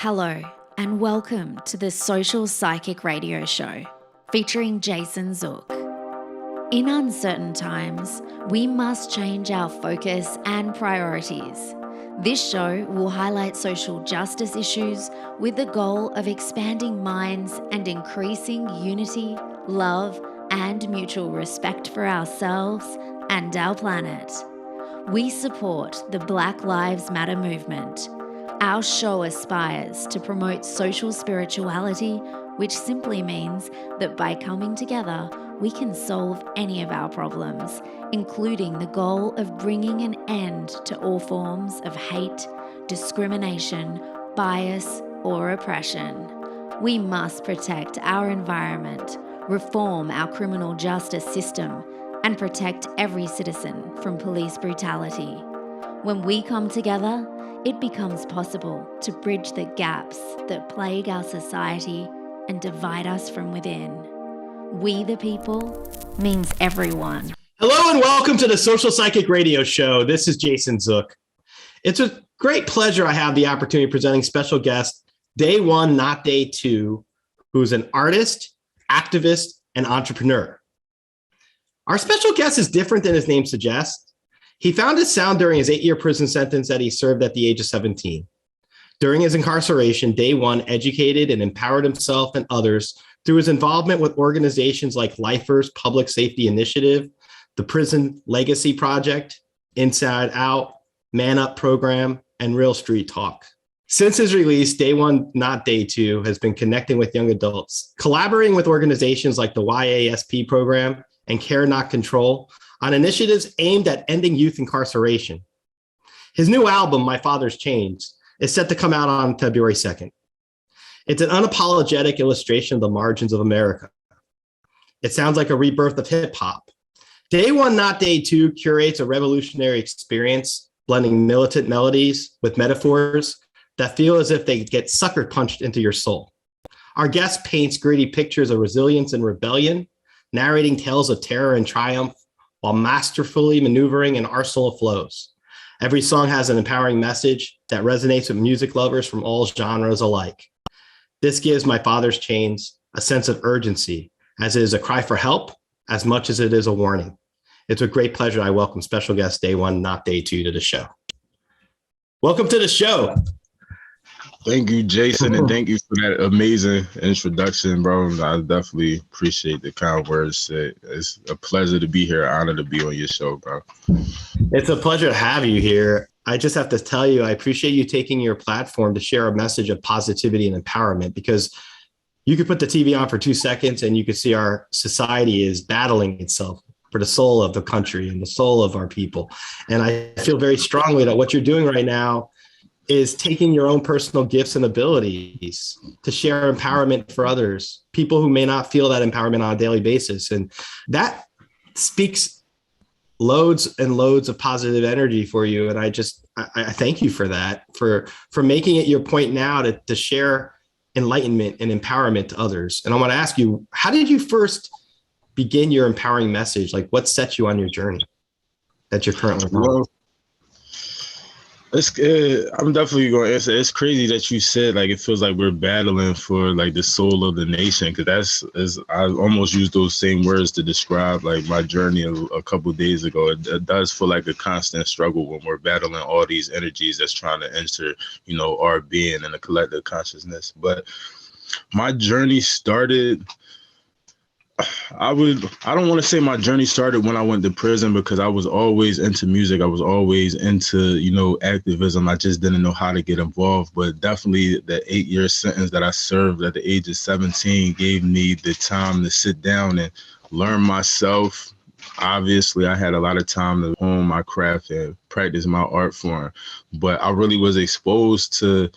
Hello, and welcome to the Social Psychic Radio Show featuring Jason Zook. In uncertain times, we must change our focus and priorities. This show will highlight social justice issues with the goal of expanding minds and increasing unity, love, and mutual respect for ourselves and our planet. We support the Black Lives Matter movement. Our show aspires to promote social spirituality, which simply means that by coming together, we can solve any of our problems, including the goal of bringing an end to all forms of hate, discrimination, bias, or oppression. We must protect our environment, reform our criminal justice system, and protect every citizen from police brutality. When we come together, it becomes possible to bridge the gaps that plague our society and divide us from within. We the people means everyone. Hello and welcome to the Social Psychic Radio Show. This is Jason Zook. It's a great pleasure I have the opportunity of presenting special guest, Day One, Not Day Two, who's an artist, activist, and entrepreneur. Our special guest is different than his name suggests. He found his sound during his 8-year prison sentence that he served at the age of 17. During his incarceration, Day One educated and empowered himself and others through his involvement with organizations like Lifers Public Safety Initiative, the Prison Legacy Project, Inside Out, MannUpp program, and Real Street Talk. Since his release, Day One, Not Day Two has been connecting with young adults, collaborating with organizations like the YASP program and Care Not Control on initiatives aimed at ending youth incarceration. His new album, My Father's Chains, is set to come out on February 2nd. It's an unapologetic illustration of the margins of America. It sounds like a rebirth of HipHop. Day One, Not Day Two curates a revolutionary experience, blending militant melodies with metaphors that feel as if they get sucker punched into your soul. Our guest paints gritty pictures of resilience and rebellion, narrating tales of terror and triumph, while masterfully maneuvering an arsenal of flows. Every song has an empowering message that resonates with music lovers from all genres alike. This gives My Father's Chains a sense of urgency, as it is a cry for help as much as it is a warning. It's a great pleasure I welcome special guest Day One, Not Day Two to the show. Welcome to the show. Thank you, Jason, and thank you for that amazing introduction, bro. I definitely appreciate the kind words. It's a pleasure to be here. Honor to be on your show, bro. It's a pleasure to have you here. I just have to tell you, I appreciate you taking your platform to share a message of positivity and empowerment, because you could put the TV on for 2 seconds and you could see our society is battling itself for the soul of the country and the soul of our people. And I feel very strongly that what you're doing right now is taking your own personal gifts and abilities to share empowerment for others, people who may not feel that empowerment on a daily basis. And that speaks loads and loads of positive energy for you. And I thank you for that, for making it your point now to share enlightenment and empowerment to others. And I want to ask you, how did you first begin your empowering message? Like, what set you on your journey that you're currently on? I'm definitely going to answer. It's crazy that you said, like, it feels like we're battling for, like, the soul of the nation, because I almost used those same words to describe, like, my journey a couple of days ago. It does feel like a constant struggle when we're battling all these energies that's trying to enter, our being and the collective consciousness. But my journey started... I don't want to say my journey started when I went to prison, because I was always into music. I was always into, activism. I just didn't know how to get involved. But definitely the 8-year sentence that I served at the age of 17 gave me the time to sit down and learn myself. Obviously, I had a lot of time to hone my craft and practice my art form. But I really was exposed to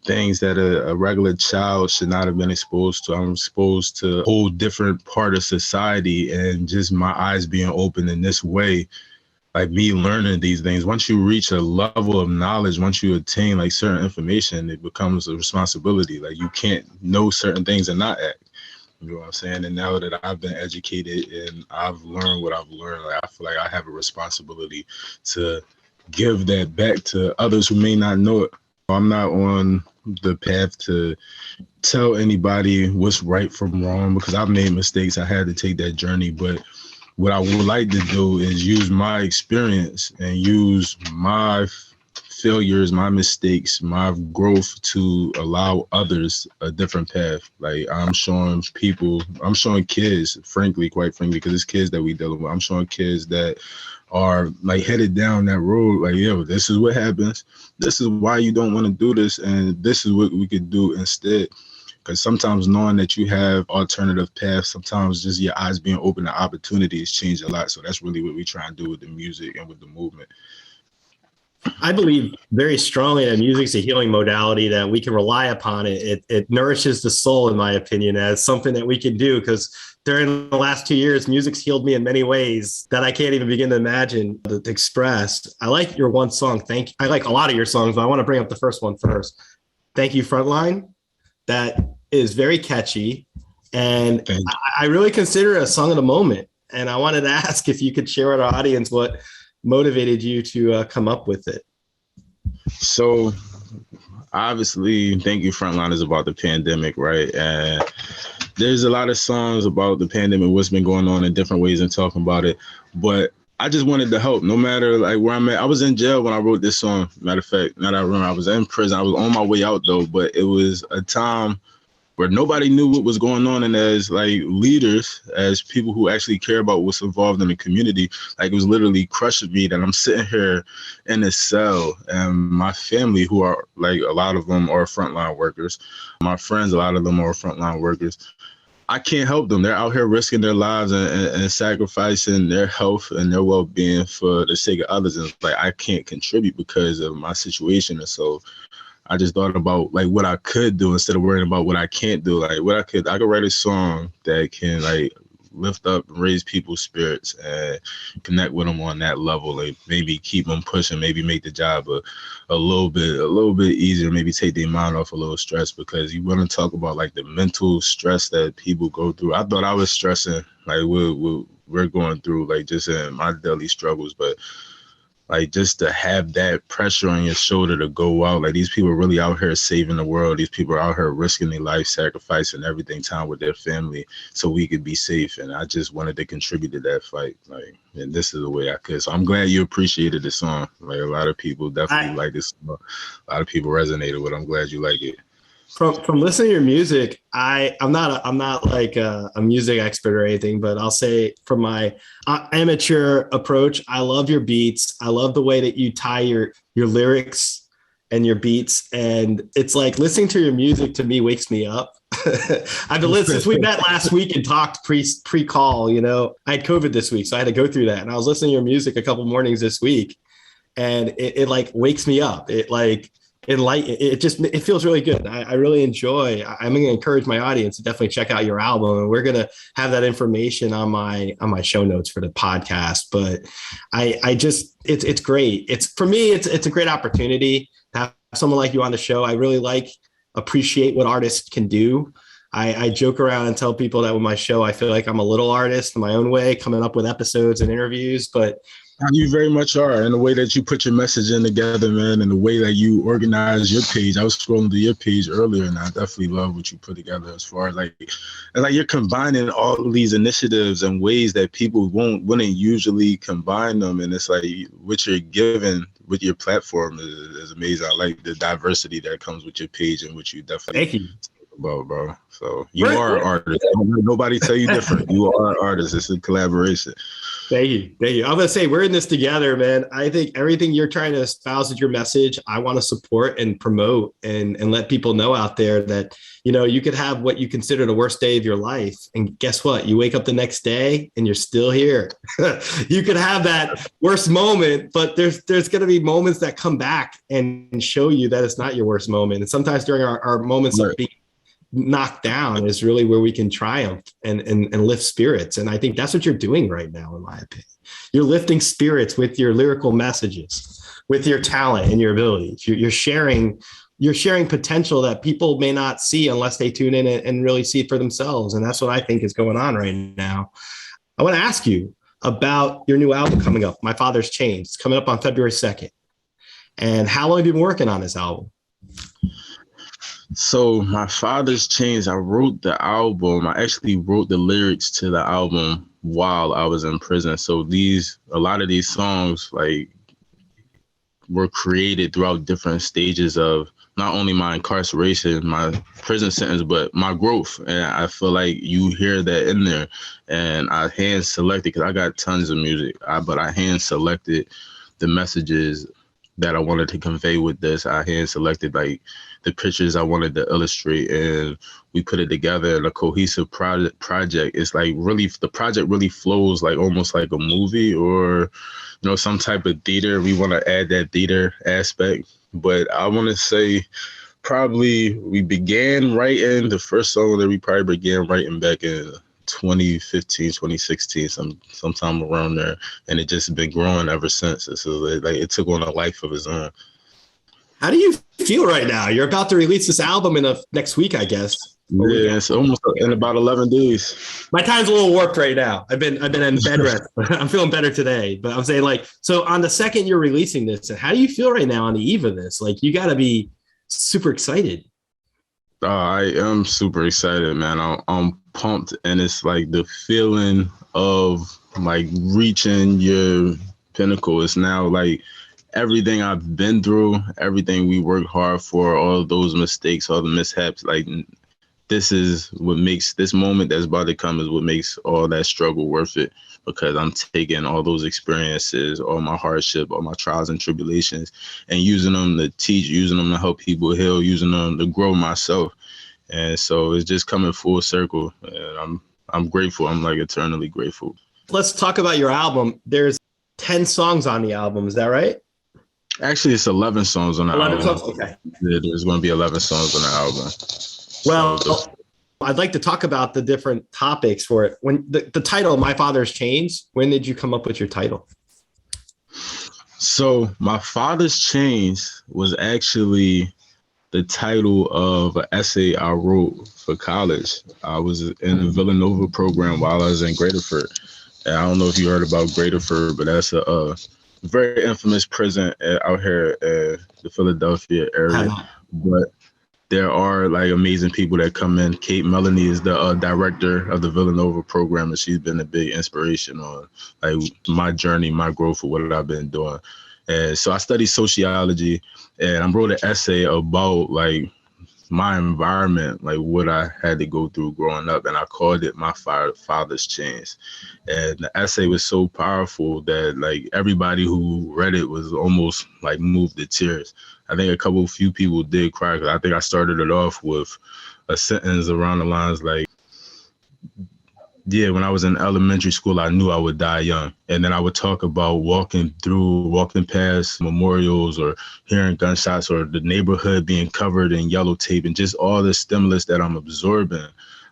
things that a regular child should not have been exposed to. I'm exposed to a whole different part of society, and just my eyes being open in this way, like me learning these things. Once you reach a level of knowledge, once you attain like certain information, it becomes a responsibility. Like, you can't know certain things and not act. You know what I'm saying? And now that I've been educated and I've learned what I've learned, like, I feel like I have a responsibility to give that back to others who may not know it. I'm not on the path to tell anybody what's right from wrong because I've made mistakes. I had to take that journey. But what I would like to do is use my experience and use my failures, my mistakes, my growth to allow others a different path. Like I'm showing kids, quite frankly, because it's kids that we dealing with. I'm showing kids that are like headed down that road. Like, yo, this is what happens. This is why you don't want to do this. And this is what we could do instead. Because sometimes knowing that you have alternative paths, sometimes just your eyes being open to opportunities change a lot. So that's really what we try and do with the music and with the movement. I believe very strongly that music is a healing modality, that we can rely upon it. It nourishes the soul, in my opinion, as something that we can do. Because during the last 2 years, music's healed me in many ways that I can't even begin to imagine, to express. I like your one song. I like a lot of your songs, but I want to bring up the first one first. Thank You, Frontline. That is very catchy. And I really consider it a song of the moment. And I wanted to ask if you could share with our audience what motivated you to come up with it. So obviously, Thank You, Frontline is about the pandemic, right? And there's a lot of songs about the pandemic, what's been going on in different ways and talking about it. But I just wanted to help no matter like where I'm at. I was in jail when I wrote this song. Matter of fact, now that I remember, I was in prison. I was on my way out though, but it was a time where nobody knew what was going on. And as like leaders, as people who actually care about what's involved in the community, like it was literally crushing me that I'm sitting here in a cell and my family, who are like, a lot of them are frontline workers. My friends, a lot of them are frontline workers. I can't help them. They're out here risking their lives and sacrificing their health and their well-being for the sake of others. And like, I can't contribute because of my situation. And so I just thought about like what I could do instead of worrying about what I can't do. Like I could write a song that can like lift up and raise people's spirits and connect with them on that level. Like maybe keep them pushing, maybe make the job a little bit easier, maybe take their mind off a little stress, because you want to talk about like the mental stress that people go through. I thought I was stressing, like we're going through like just in my daily struggles, but like just to have that pressure on your shoulder to go out, like these people are really out here saving the world. These people are out here risking their life, sacrificing everything, time with their family so we could be safe. And I just wanted to contribute to that fight. Like, and this is the way I could. So I'm glad you appreciated the song. Like a lot of people definitely like this song. A lot of people resonated with it. I'm glad you like it. From listening to your music, I'm not like a music expert or anything, but I'll say from my amateur approach, I love your beats. I love the way that you tie your lyrics and your beats, and it's like listening to your music to me wakes me up. I've been listening since we met last week and talked pre-call. You know, I had COVID this week, so I had to go through that, and I was listening to your music a couple mornings this week, and it like wakes me up. It feels really good. I really enjoy. I'm going to encourage my audience to definitely check out your album, and we're going to have that information on my show notes for the podcast. But it's great. For me, it's a great opportunity to have someone like you on the show. I really appreciate what artists can do. I joke around and tell people that with my show, I feel like I'm a little artist in my own way, coming up with episodes and interviews, but you very much are, and the way that you put your message in together, man, and the way that you organize your page. I was scrolling through your page earlier, and I definitely love what you put together as far as like you're combining all of these initiatives and ways that people wouldn't usually combine them. And it's like what you're giving with your platform is amazing. I like the diversity that comes with your page and what you definitely Thank you. About, bro. So you are an artist. Don't let nobody tell you different. You are an artist. It's a collaboration. Thank you. I'm going to say we're in this together, man. I think everything you're trying to espouse as your message, I want to support and promote and let people know out there that, you know, you could have what you consider the worst day of your life. And guess what? You wake up the next day and you're still here. You could have that worst moment, but there's going to be moments that come back and show you that it's not your worst moment. And sometimes during our moments of being knocked down is really where we can triumph and lift spirits. And I think that's what you're doing right now, in my opinion. You're lifting spirits with your lyrical messages, with your talent and your abilities. You're sharing potential that people may not see unless they tune in and really see it for themselves. And that's what I think is going on right now. I want to ask you about your new album coming up, My Father's Chains. It's coming up on February 2nd. And how long have you been working on this album? So my father's changed. I wrote the album. I actually wrote the lyrics to the album while I was in prison. So a lot of these songs like were created throughout different stages of not only my incarceration, my prison sentence, but my growth. And I feel like you hear that in there. And I hand selected, because I got tons of music, but I hand selected the messages that I wanted to convey with this. I hand selected like the pictures I wanted to illustrate, and we put it together in a cohesive project. It's like really, the project really flows like almost like a movie or, some type of theater. We want to add that theater aspect. But I want to say probably we began writing the first song that we probably began writing back in 2015, 2016, sometime around there. And it just been growing ever since. So it took on a life of its own. How do you feel right now? You're about to release this album in the next week, I guess. Yeah, it's almost in about 11 days. My time's a little warped right now. I've been in bed rest. I'm feeling better today, but I'm saying so on the second you're releasing this, how do you feel right now on the eve of this? Like, you got to be super excited. I am super excited, man. I'm pumped, and it's like the feeling of like reaching your pinnacle. It's now like everything I've been through, everything we worked hard for, all those mistakes, all the mishaps, like this is what makes this moment that's about to come is what makes all that struggle worth it, because I'm taking all those experiences, all my hardship, all my trials and tribulations, and using them to teach, using them to help people heal, using them to grow myself. And so it's just coming full circle, and I'm grateful. I'm like eternally grateful. Let's talk about your album. There's 10 songs on the album. Is that right? Actually, it's 11 songs on the 11 album. songs? Okay. Yeah, there's going to be 11 songs on the album. Well, I'd like to talk about the different topics for it. When the title, My Father's Chains, when did you come up with your title? So My Father's Chains was actually the title of an essay I wrote for college. I was in the Villanova program while I was in Greaterford. And I don't know if you heard about Greaterford, but that's a very infamous prison out here in the Philadelphia area. But there are like amazing people that come in. Kate Melanie is the director of the Villanova program, and she's been a big inspiration on like my journey, my growth for what I've been doing. And so I studied sociology, and I wrote an essay about like my environment, like what I had to go through growing up, and I called it My Father's Chains. And the essay was so powerful that like everybody who read it was almost like moved to tears. I think few people did cry, because I think I started it off with a sentence around the lines like, yeah, when I was in elementary school, I knew I would die young. And then I would talk about walking past memorials or hearing gunshots or the neighborhood being covered in yellow tape, and just all the stimulus that I'm absorbing.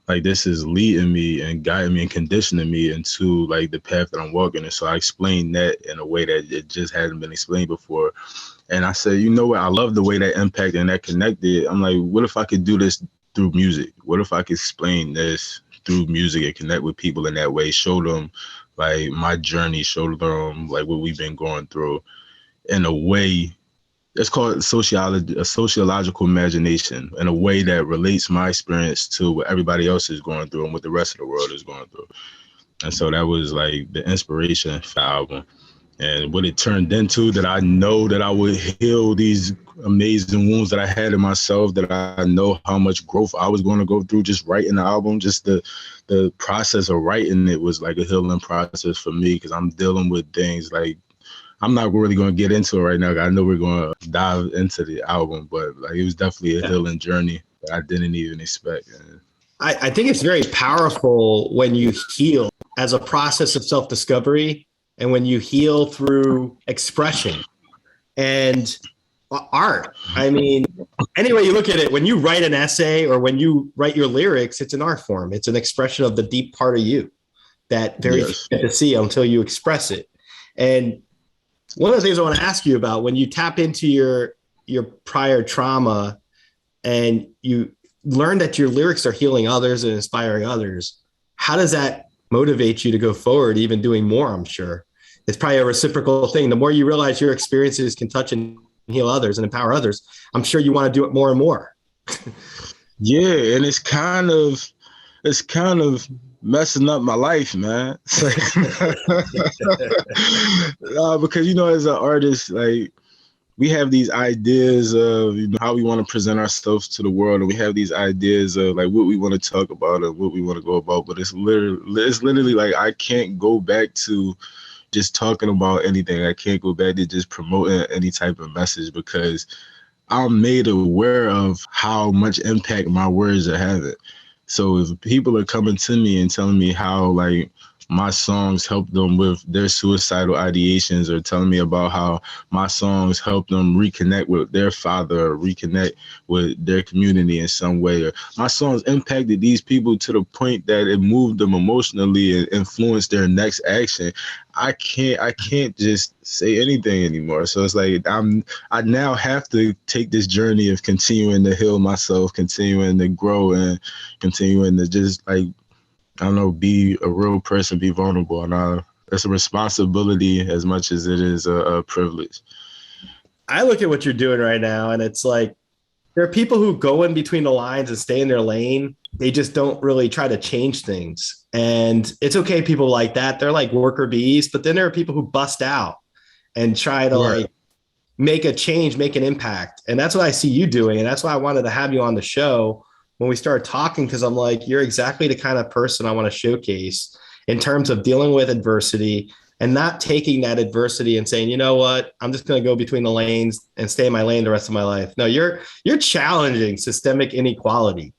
Like, this is leading me and guiding me and conditioning me into like the path that I'm walking. And so I explained that in a way that it just hadn't been explained before. And I said, you know what? I love the way that impacted and that connected. I'm like, what if I could do this through music? What if I could explain this through music and connect with people in that way, show them like my journey, show them like what we've been going through in a way. It's called sociology, a sociological imagination, in a way that relates my experience to what everybody else is going through and what the rest of the world is going through. And so that was like the inspiration for the album. And what it turned into, that I know that I would heal these amazing wounds that I had in myself, that I know how much growth I was going to go through just writing the album. Just the process of writing it was like a healing process for me, because I'm dealing with things like, I'm not really going to get into it right now. I know we're going to dive into the album, but like it was definitely a healing journey that I didn't even expect. I think it's very powerful when you heal as a process of self-discovery, and when you heal through expression and art. I mean, any way you look at it, when you write an essay or when you write your lyrics, it's an art form. It's an expression of the deep part of you that very few get to see until you express it. And one of the things I want to ask you about, when you tap into your prior trauma and you learn that your lyrics are healing others and inspiring others, how does that motivate you to go forward, even doing more? I'm sure it's probably a reciprocal thing. The more you realize your experiences can touch and heal others and empower others, I'm sure you want to do it more and more. Yeah, and it's kind of messing up my life, man. Because as an artist, like, we have these ideas of how we want to present ourselves to the world, and we have these ideas of like what we want to talk about and what we want to go about. But it's literally like I can't go back to just talking about anything. I can't go back to just promoting any type of message, because I'm made aware of how much impact my words are having. So if people are coming to me and telling me how like my songs help them with their suicidal ideations, or telling me about how my songs help them reconnect with their father, or reconnect with their community in some way, or my songs impacted these people to the point that it moved them emotionally and influenced their next action, I can't just say anything anymore. So it's like I now have to take this journey of continuing to heal myself, continuing to grow, and continuing to just like, I don't know, be a real person, be vulnerable. And it's a responsibility as much as it is a privilege. I look at what you're doing right now, and it's like, there are people who go in between the lines and stay in their lane. They just don't really try to change things. And it's okay, people like that. They're like worker bees. But then there are people who bust out and try to like make a change, make an impact. And that's what I see you doing. And that's why I wanted to have you on the show when we started talking, because I'm like, you're exactly the kind of person I want to showcase in terms of dealing with adversity and not taking that adversity and saying, you know what, I'm just going to go between the lanes and stay in my lane the rest of my life. No, you're challenging systemic inequality.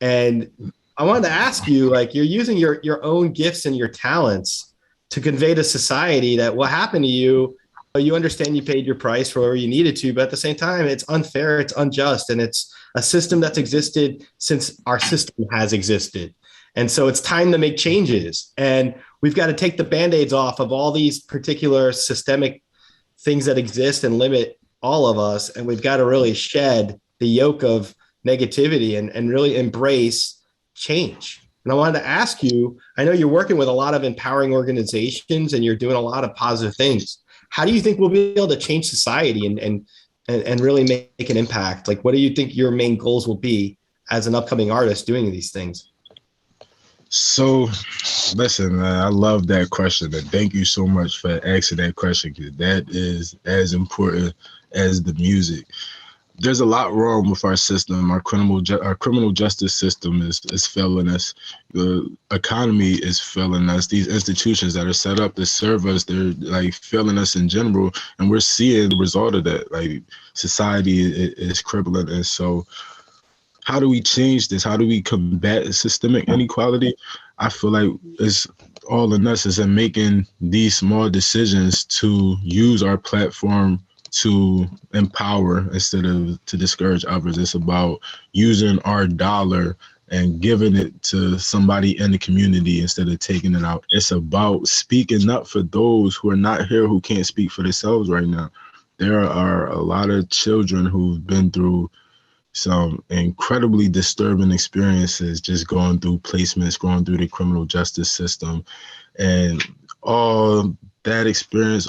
And I wanted to ask you, like, you're using your own gifts and your talents to convey to society that what happened to you, you understand you paid your price for whatever you needed to, but at the same time, it's unfair, it's unjust, and it's a system that's existed since our system has existed. And so it's time to make changes. And we've got to take the Band-Aids off of all these particular systemic things that exist and limit all of us. And we've got to really shed the yoke of negativity and really embrace change. And I wanted to ask you, I know you're working with a lot of empowering organizations and you're doing a lot of positive things. How do you think we'll be able to change society and really make an impact? Like, what do you think your main goals will be as an upcoming artist doing these things? So, listen, man, I love that question. And thank you so much for asking that question, because that is as important as the music. There's a lot wrong with our system. Our criminal justice system is failing us. The economy is failing us. These institutions that are set up to serve us, they're like failing us in general. And we're seeing the result of that. Like, society is crippling. And so how do we change this? How do we combat systemic inequality? I feel like it's all in us, is in making these small decisions to use our platform to empower instead of to discourage others. It's about using our dollar and giving it to somebody in the community instead of taking it out. It's about speaking up for those who are not here, who can't speak for themselves right now. There are a lot of children who've been through some incredibly disturbing experiences, just going through placements, going through the criminal justice system, and all that experience,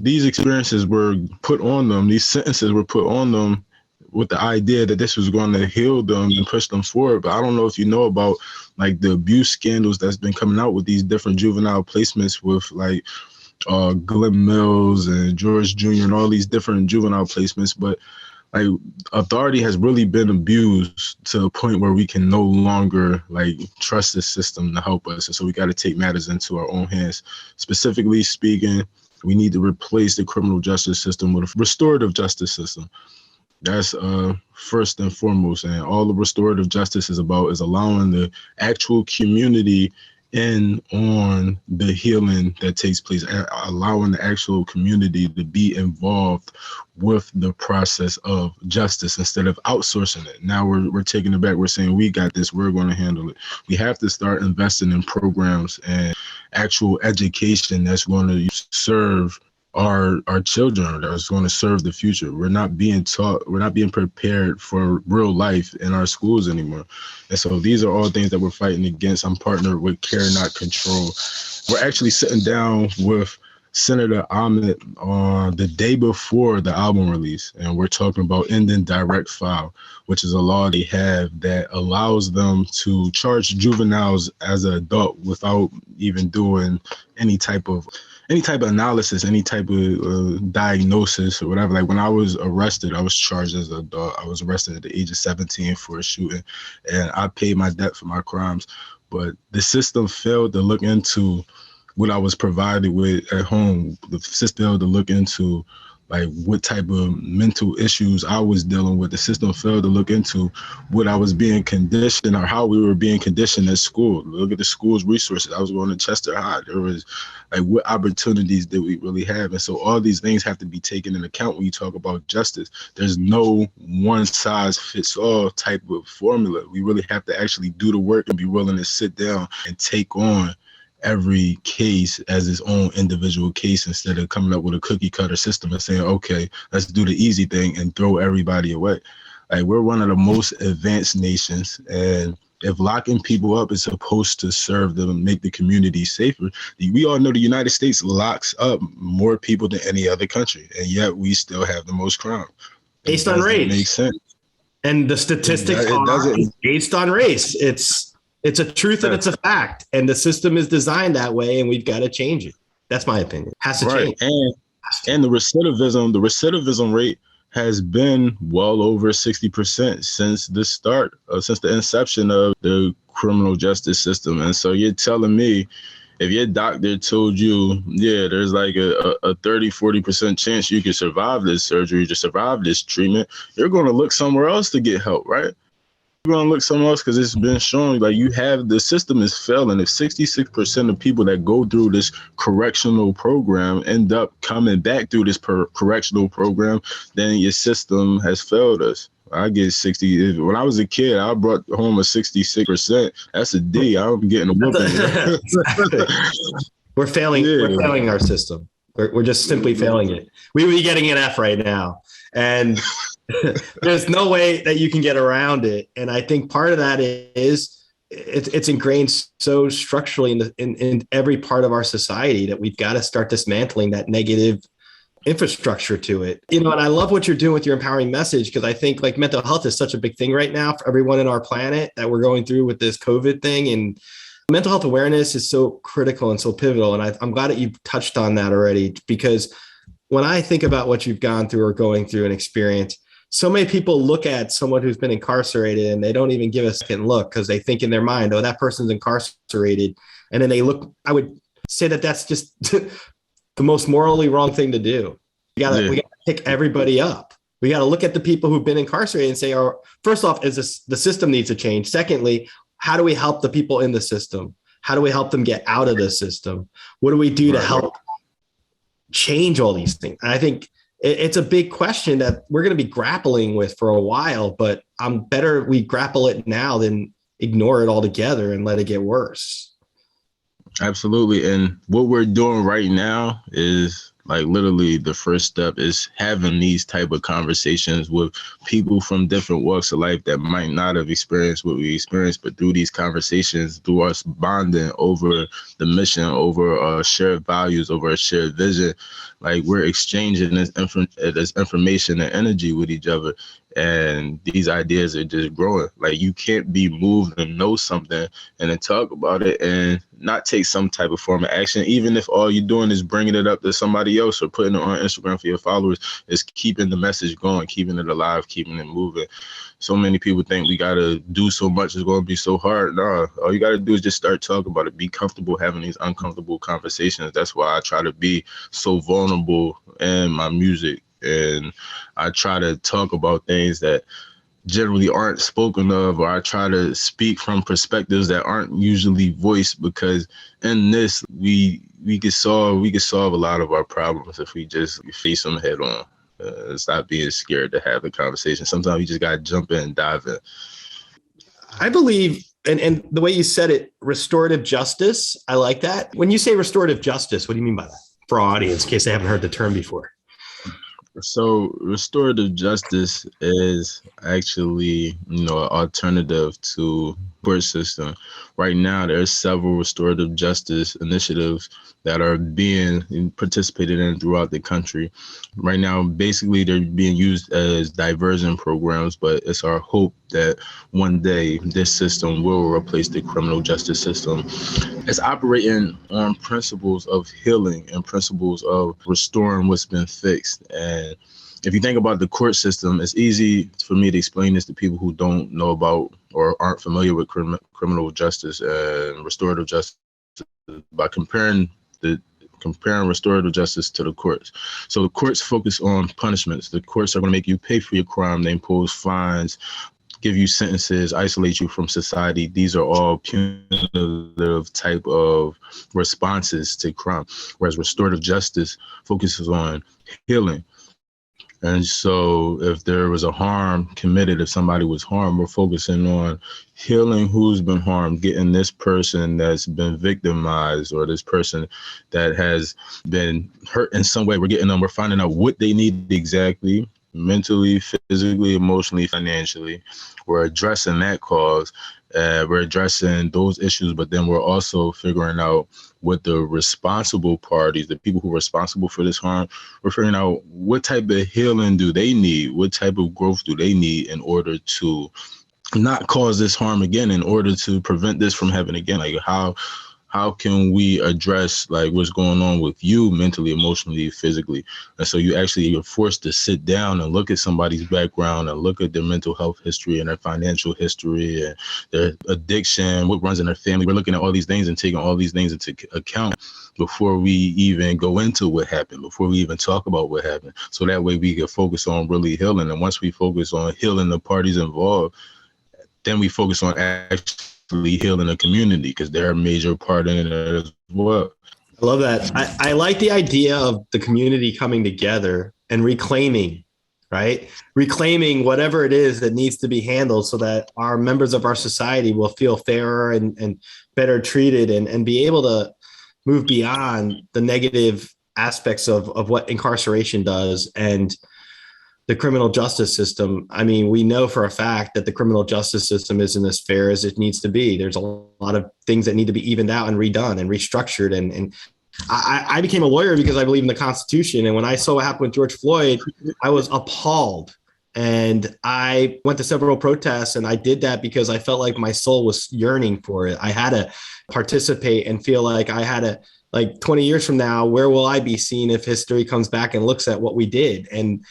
these experiences were put on them, these sentences were put on them with the idea that this was going to heal them and push them forward. But I don't know if you know about like the abuse scandals that's been coming out with these different juvenile placements with like Glenn Mills and George Jr. and all these different juvenile placements. But like, authority has really been abused to a point where we can no longer like trust the system to help us. And so we got to take matters into our own hands. Specifically speaking, we need to replace the criminal justice system with a restorative justice system. That's first and foremost. And all the restorative justice is about is allowing the actual community in on the healing that takes place, allowing the actual community to be involved with the process of justice instead of outsourcing it. Now we're taking it back. We're saying, we got this, we're going to handle it. We have to start investing in programs and actual education that's going to serve our children, that's going to serve the future. We're not being taught, we're not being prepared for real life in our schools anymore. And so these are all things that we're fighting against. I'm partnered with Care Not Control. We're actually sitting down with Senator Ahmed on the day before the album release, and we're talking about ending direct file, which is a law they have that allows them to charge juveniles as an adult without even doing any type of analysis, any type of diagnosis or whatever. Like when I was arrested, I was charged as an adult. I was arrested at the age of 17 for a shooting, and I paid my debt for my crimes. But the system failed to look into what I was provided with at home. The system failed to look into like what type of mental issues I was dealing with. The system failed to look into what I was being conditioned or how we were being conditioned at school. Look at the school's resources. I was going to Chester High. There was like, what opportunities did we really have? And so all these things have to be taken into account when you talk about justice. There's no one size fits all type of formula. We really have to actually do the work and be willing to sit down and take on every case as its own individual case instead of coming up with a cookie cutter system and saying, okay, let's do the easy thing and throw everybody away. Like, we're one of the most advanced nations, and if locking people up is supposed to serve them and make the community safer, we all know the United States locks up more people than any other country, and yet we still have the most crime. Based on race. Makes sense. And the statistics are based on race. It's a truth and it's a fact. And the system is designed that way, and we've got to change it. That's my opinion. Has to change. And the recidivism rate has been well over 60% since the start, since the inception of the criminal justice system. And so you're telling me, if your doctor told you, yeah, there's like a 30-40% chance you can survive this surgery, to survive this treatment, you're going to look somewhere else to get help, right? You're going to look somewhere else because it's been shown, like, the system is failing. If 66% of people that go through this correctional program end up coming back through this correctional program, then your system has failed us. I get 60. When I was a kid, I brought home a 66%. That's a D. I'm getting a whooping. We're failing. Yeah. We're failing our system. We're just simply failing it. We would be getting an F right now. And there's no way that you can get around it. And I think part of that is it's ingrained so structurally in every part of our society that we've got to start dismantling that negative infrastructure to it. And I love what you're doing with your empowering message, because I think like mental health is such a big thing right now for everyone in our planet that we're going through with this COVID thing. And mental health awareness is so critical and so pivotal. And I'm glad that you've touched on that already, because when I think about what you've gone through or going through and experience, so many people look at someone who's been incarcerated and they don't even give a second look because they think in their mind, oh, that person's incarcerated. And then they look, I would say that that's just the most morally wrong thing to do. We gotta pick everybody up. We got to look at the people who've been incarcerated and say, first off, the system needs to change. Secondly, how do we help the people in the system? How do we help them get out of the system? What do we do to help change all these things? And I think it's a big question that we're going to be grappling with for a while, but better we grapple it now than ignore it altogether and let it get worse. Absolutely. And what we're doing right now is like literally the first step is having these type of conversations with people from different walks of life that might not have experienced what we experienced, but through these conversations, through us bonding over the mission, over shared values, over a shared vision, like we're exchanging this information and energy with each other. And these ideas are just growing. Like, you can't be moved and know something and then talk about it and not take some type of form of action, even if all you're doing is bringing it up to somebody else or putting it on Instagram for your followers. Is keeping the message going, keeping it alive, keeping it moving. So many people think we got to do so much, it's going to be so hard. No, all you got to do is just start talking about it. Be comfortable having these uncomfortable conversations. That's why I try to be so vulnerable in my music. And I try to talk about things that generally aren't spoken of, or I try to speak from perspectives that aren't usually voiced, because in this, we could solve a lot of our problems if we just face them head on. Stop being scared to have the conversation. Sometimes you just got to jump in and dive in. I believe, and the way you said it, restorative justice, I like that. When you say restorative justice, what do you mean by that? For our audience, in case they haven't heard the term before. So restorative justice is actually, an alternative to court system. Right now, there's several restorative justice initiatives that are being participated in throughout the country. Right now, basically, they're being used as diversion programs, but it's our hope that one day this system will replace the criminal justice system. It's operating on principles of healing and principles of restoring what's been fixed. And if you think about the court system, it's easy for me to explain this to people who don't know about or aren't familiar with criminal justice and restorative justice by comparing restorative justice to the courts. So the courts focus on punishments. The courts are going to make you pay for your crime. They impose fines, give you sentences, isolate you from society. These are all punitive type of responses to crime, whereas restorative justice focuses on healing. And so if there was a harm committed, if somebody was harmed, we're focusing on healing who's been harmed, getting this person that's been victimized or this person that has been hurt in some way. We're finding out what they need exactly, mentally, physically, emotionally, financially. We're addressing that cause. We're addressing those issues, but then we're also figuring out what the responsible parties, the people who are responsible for this harm, we're figuring out what type of healing do they need? What type of growth do they need in order to not cause this harm again, in order to prevent this from happening again? Like how can we address like what's going on with you mentally, emotionally, physically? And so you're forced to sit down and look at somebody's background and look at their mental health history and their financial history and their addiction, what runs in their family. We're looking at all these things and taking all these things into account before we even go into what happened, before we even talk about what happened. So that way we can focus on really healing. And once we focus on healing the parties involved, then we focus on actually healing the community because they're a major part in it as well. I love that. I like the idea of the community coming together and reclaiming, right? Reclaiming whatever it is that needs to be handled so that our members of our society will feel fairer and better treated and be able to move beyond the negative aspects of what incarceration does and the criminal justice system. I mean, we know for a fact that the criminal justice system isn't as fair as it needs to be. There's a lot of things that need to be evened out and redone and restructured. And I became a lawyer because I believe in the Constitution. And when I saw what happened with George Floyd, I was appalled. And I went to several protests, and I did that because I felt like my soul was yearning for it. I had to participate and feel like I had to, like 20 years from now, where will I be seen if history comes back and looks at what we did? And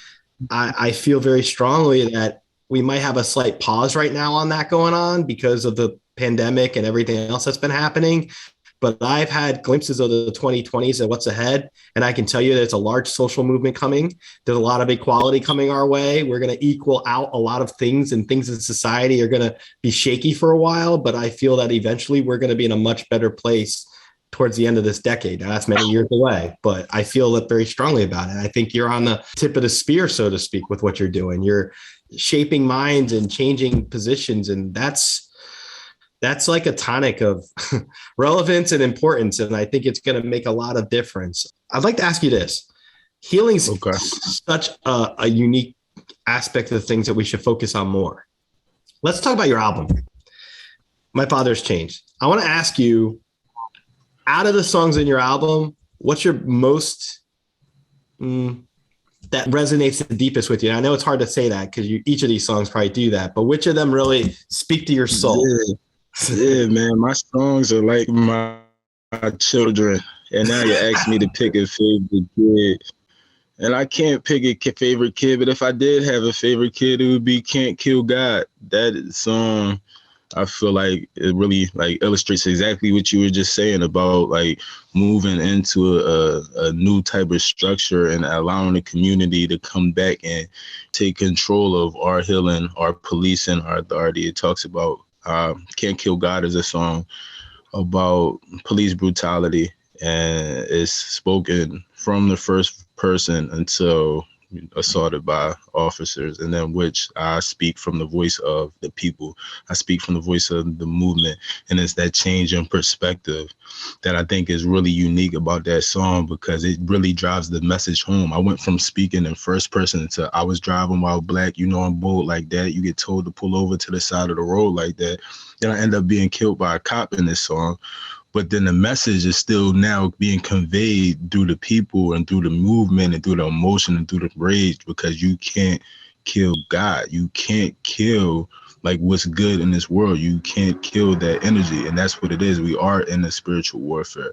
I feel very strongly that we might have a slight pause right now on that going on because of the pandemic and everything else that's been happening. But I've had glimpses of the 2020s and what's ahead. And I can tell you there's a large social movement coming. There's a lot of equality coming our way. We're going to equal out a lot of things, and things in society are going to be shaky for a while. But I feel that eventually we're going to be in a much better place towards the end of this decade. Now, that's many years away, but I feel that very strongly about it. I think you're on the tip of the spear, so to speak, with what you're doing. You're shaping minds and changing positions. And that's like a tonic of relevance and importance. And I think it's going to make a lot of difference. I'd like to ask you this. Healing's such a unique aspect of the things that we should focus on more. Let's talk about your album, My Father's Changed. I want to ask you, out of the songs in your album, what's your most that resonates the deepest with you? And I know it's hard to say that because each of these songs probably do that, but which of them really speak to your soul? Yeah, man, my songs are like my children. And now you ask me to pick a favorite kid. And I can't pick a favorite kid, but if I did have a favorite kid, it would be Can't Kill God. That song, I feel like it really like illustrates exactly what you were just saying about like moving into a new type of structure and allowing the community to come back and take control of our healing, our policing, our authority. It talks about Can't Kill God is a song about police brutality, and it's spoken from the first person until assaulted by officers, and then which I speak from the voice of the people. I speak from the voice of the movement, and it's that change in perspective that I think is really unique about that song, because it really drives the message home. I went from speaking in first person to I was driving while black, I'm bold like that. You get told to pull over to the side of the road like that. Then I end up being killed by a cop in this song. But then the message is still now being conveyed through the people and through the movement and through the emotion and through the rage, because you can't kill God. You can't kill like what's good in this world. You can't kill that energy. And that's what it is. We are in a spiritual warfare.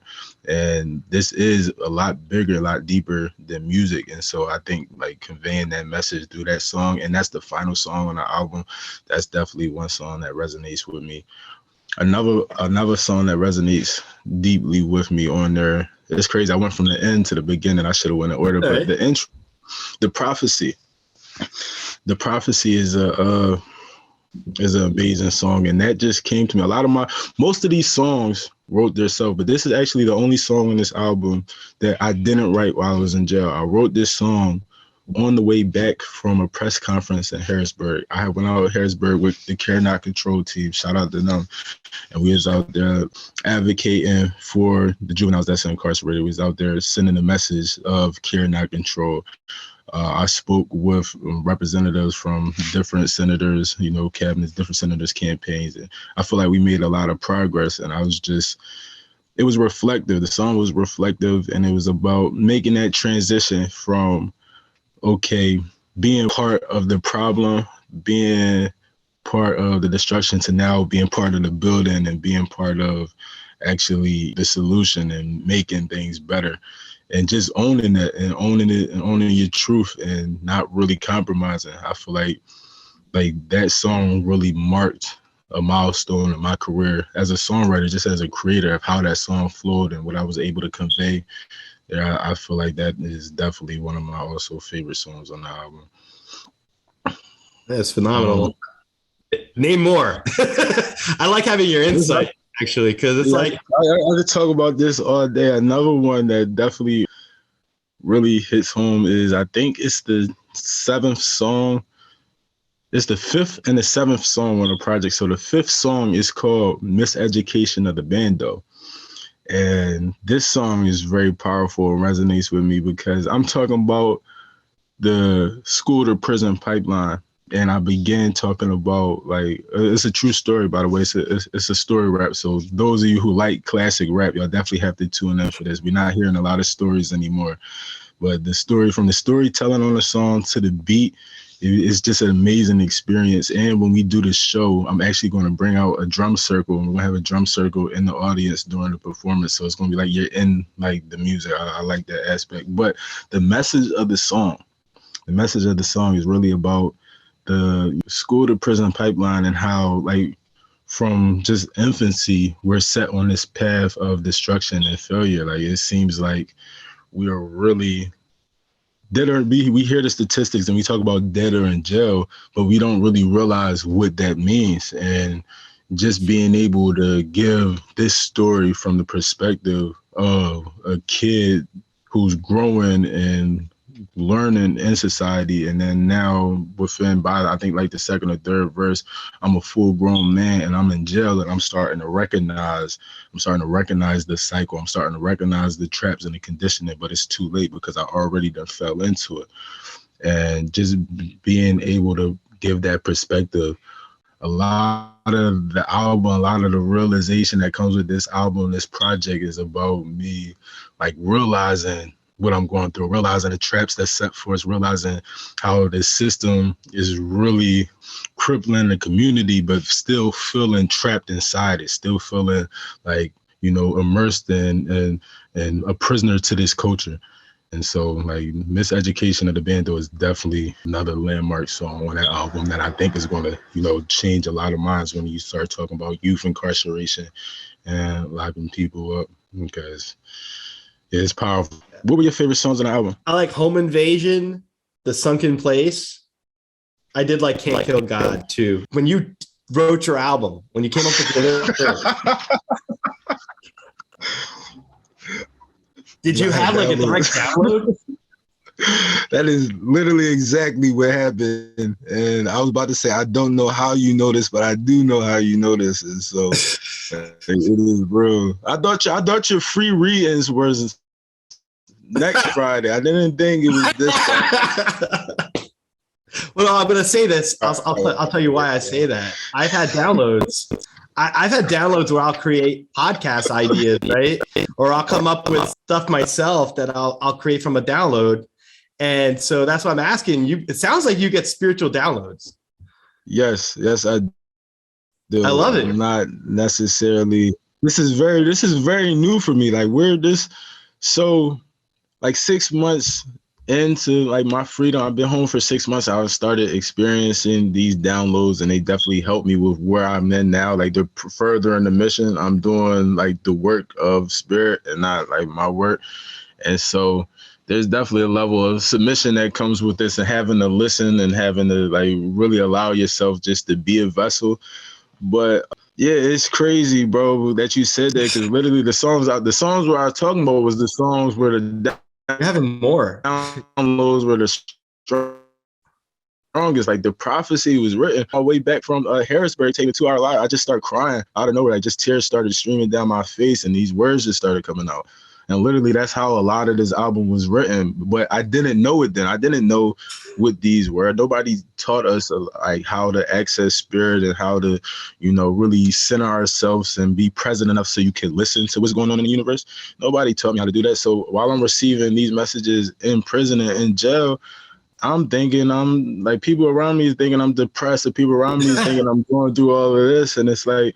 And this is a lot bigger, a lot deeper than music. And so I think like conveying that message through that song, and that's the final song on the album, that's definitely one song that resonates with me. Another song that resonates deeply with me on there. It's crazy. I went from the end to the beginning. I should have went in order, but the intro, the prophecy. The prophecy is an amazing song, and that just came to me. Most of these songs wrote themselves, but this is actually the only song on this album that I didn't write while I was in jail. I wrote this song on the way back from a press conference in Harrisburg. I went out to Harrisburg with the Care Not Control team. Shout out to them. And we was out there advocating for the juveniles that's incarcerated. We was out there sending a message of care not control. I spoke with representatives from different senators, cabinets, different senators' campaigns. And I feel like we made a lot of progress. And it was reflective. The song was reflective, and it was about making that transition from, okay, being part of the problem, being part of the destruction, to now being part of the building and being part of actually the solution and making things better, and just owning it and owning your truth and not really compromising. I feel like that song really marked a milestone in my career as a songwriter, just as a creator, of how that song flowed and what I was able to convey. Yeah, I feel like that is definitely one of my also favorite songs on the album. That's phenomenal. Name more. I like having your insight, actually, because it's like I could talk about this all day. Another one that definitely really hits home is, I think it's the seventh song. It's the fifth and the seventh song on the project. So the fifth song is called Miseducation of the Bando. And this song is very powerful and resonates with me because I'm talking about the school to prison pipeline. And I began talking about, like, it's a true story, by the way. It's a story rap. So those of you who like classic rap, y'all definitely have to tune in for this. We're not hearing a lot of stories anymore. But the story, from the storytelling on the song to the beat, it's just an amazing experience. And when we do the show, I'm actually going to bring out a drum circle, and we're going to have a drum circle in the audience during the performance. So it's going to be like you're in like the music. I like that aspect. But the message of the song is really about the school to prison pipeline, and how, like, from just infancy, we're set on this path of destruction and failure. Like, it seems like we are really dead, or we hear the statistics and we talk about dead or in jail, but we don't really realize what that means. And just being able to give this story from the perspective of a kid who's growing and learning in society, and then now within, by I think like the second or third verse, I'm a full grown man and I'm in jail, and I'm starting to recognize the cycle. I'm starting to recognize the traps and the conditioning, but it's too late because I already done fell into it. And just being able to give that perspective, a lot of the album, a lot of the realization that comes with this album, this project, is about me like realizing what I'm going through, realizing the traps that's set for us, realizing how the system is really crippling the community, but still feeling trapped inside it, still feeling like, immersed and a prisoner to this culture. And so, like, Miseducation of the Bando is definitely another landmark song on that album that I think is going to, change a lot of minds when you start talking about youth incarceration and locking people up, because it's powerful. What were your favorite songs on the album? I like Home Invasion, The Sunken Place. I did like Can't Kill God too. When you wrote your album, when you came up with the did you have like a direct download? That is literally exactly what happened. And I was about to say, I don't know how you know this, but I do know how you know this. And so it is real. I thought your free readings was next Friday. I didn't think it was this Friday. Well, I'm going to say this. I'll tell you why I say that. I've had downloads. I've had downloads where I'll create podcast ideas, right? Or I'll come up with stuff myself that I'll create from a download. And so that's why I'm asking you. It sounds like you get spiritual downloads. Yes, I do. I love it. I'm not necessarily. This is very new for me. Like like 6 months into like my freedom. I've been home for 6 months. I started experiencing these downloads, and they definitely helped me with where I'm in now. Like they're further in the mission. I'm doing like the work of spirit and not like my work. And so there's definitely a level of submission that comes with this, and having to listen and having to like really allow yourself just to be a vessel. But yeah, it's crazy, bro, that you said that, because literally the songs where I was talking about was the songs where the You're having more downloads were the strongest. Like the prophecy was written all the way back from Harrisburg, taking a 2-hour live. I just started crying out of nowhere. Like just tears started streaming down my face, and these words just started coming out. And literally that's how a lot of this album was written. But I didn't know it then. I didn't know what these were. Nobody taught us like how to access spirit and how to, really center ourselves and be present enough so you can listen to what's going on in the universe. Nobody taught me how to do that. So while I'm receiving these messages in prison and in jail, I'm thinking I'm like, people around me is thinking I'm depressed, and people around me is thinking I'm going through all of this. And it's like,